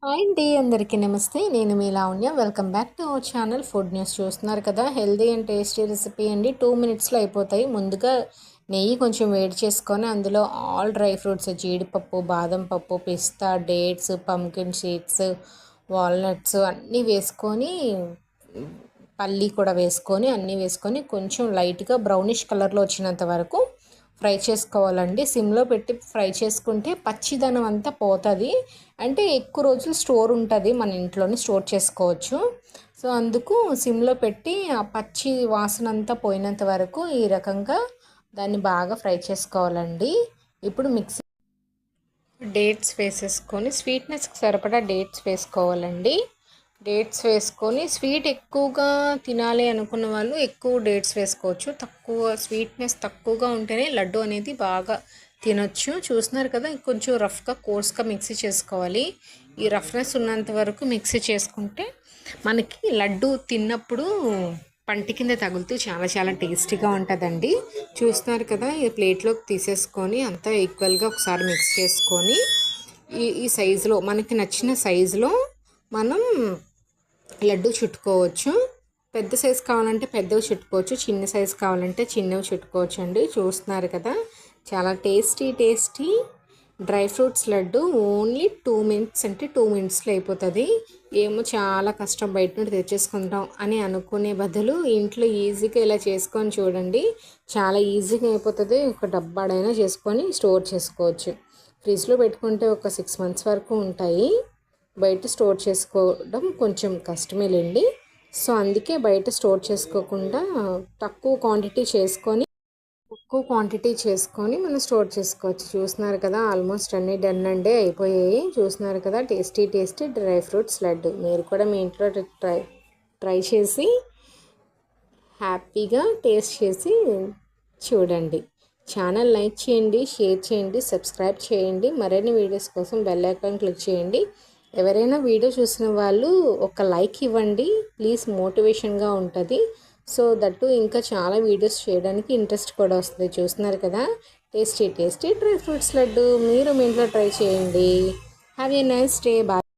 Hi అండి, అందరికీ నమస్తే. నేను మీ Lavanya. Welcome back to our channel food news. చూస్తున్నారు కదా, హెల్దీ అండ్ టేస్టీ రెసిపీ అండి. 2 మినిట్స్లో అయిపోతాయి. ముందుగా నెయ్యి కొంచెం వేడి చేసుకొని అందులో ఆల్ డ్రై ఫ్రూట్స్, జీడిపప్పు, బాదం పప్పు, పిస్తా, డేట్స్, పంకిన్ సీడ్స్, వాల్నట్స్ అన్నీ వేసుకొని, పల్లి కూడా వేసుకొని, అన్నీ వేసుకొని కొంచెం లైట్గా బ్రౌనిష్ కలర్లో వచ్చినంత వరకు ఫ్రై చేసుకోవాలండి. సిమ్లో పెట్టి ఫ్రై చేసుకుంటే పచ్చిదనం అంతా పోతుంది. అంటే ఎక్కువ రోజులు స్టోర్ ఉంటుంది, మన ఇంట్లోనే స్టోర్ చేసుకోవచ్చు. సో అందుకు సిమ్లో పెట్టి ఆ పచ్చి వాసన అంతా పోయినంత వరకు ఈ రకంగా దాన్ని బాగా ఫ్రై చేసుకోవాలండి. ఇప్పుడు మిక్సీ డేట్స్ వేసేసుకొని, స్వీట్నెస్కి సరిపడా డేట్స్ వేసుకోవాలండి. డేట్స్ వేసుకొని, స్వీట్ ఎక్కువగా తినాలి అనుకున్న వాళ్ళు ఎక్కువ డేట్స్ వేసుకోవచ్చు. తక్కువ స్వీట్నెస్ తక్కువగా ఉంటేనే లడ్డు అనేది బాగా తినొచ్చు. చూస్తున్నారు కదా, కొంచెం రఫ్గా కోర్స్గా మిక్సీ చేసుకోవాలి. ఈ రఫ్నెస్ ఉన్నంత వరకు మిక్సీ చేసుకుంటే మనకి లడ్డు తిన్నప్పుడు పంటి కింద తగులుతూ చాలా చాలా టేస్టీగా ఉంటుందండి. చూస్తున్నారు కదా, ఈ ప్లేట్లోకి తీసేసుకొని అంతా ఈక్వల్గా ఒకసారి మిక్స్ చేసుకొని ఈ సైజులో మనకి నచ్చిన సైజులో మనం లడ్డు చుట్టుకోవచ్చు. పెద్ద సైజు కావాలంటే పెద్దవి చుట్టుకోవచ్చు, చిన్న సైజు కావాలంటే చిన్నవి చుట్టుకోవచ్చు అండి. చూస్తున్నారు కదా, చాలా tasty dry fruits laddu only 2 minutes, అంటే 2 మినిట్స్లో అయిపోతుంది. ఏమో చాలా కష్టం బయట నుండి తెచ్చేసుకుంటాం అని అనుకునే బదులు ఇంట్లో ఈజీగా ఇలా చేసుకొని చూడండి. చాలా ఈజీగా అయిపోతుంది. ఒక డబ్బాడైనా చేసుకొని స్టోర్ చేసుకోవచ్చు. ఫ్రిడ్జ్లో పెట్టుకుంటే ఒక 6 మంత్స్ వరకు ఉంటాయి. బయట స్టోర్ చేసుకోవడం కొంచెం కష్టమేలేండి. సో అందుకే బయట స్టోర్ చేసుకోకుండా తక్కువ క్వాంటిటీ చేసుకొని మనం స్టోర్ చేసుకోవచ్చు. చూస్తున్నారు కదా, ఆల్మోస్ట్ అన్నీ డన్ అండి, అయిపోయాయి. చూస్తున్నారు కదా, టేస్టీ డ్రై ఫ్రూట్స్ లడ్డు. మీరు కూడా మీ ఇంట్లో ట్రై చేసి హ్యాపీగా టేస్ట్ చేసి చూడండి. ఛానల్ లైక్ చేయండి, షేర్ చేయండి, సబ్స్క్రైబ్ చేయండి. మరిన్ని వీడియోస్ కోసం బెల్ ఐకాన్ క్లిక్ చేయండి. ఎవరైనా వీడియో చూసిన వాళ్ళు ఒక లైక్ ఇవ్వండి ప్లీజ్, మోటివేషన్గా ఉంటుంది. సో దట్టు ఇంకా చాలా వీడియోస్ చేయడానికి ఇంట్రెస్ట్ కూడా వస్తుంది. చూస్తున్నారు కదా, టేస్టీ డ్రై ఫ్రూట్స్ లడ్డు. మీరు మీ ఇంట్లో ట్రై చేయండి. Have a nice day. Bye.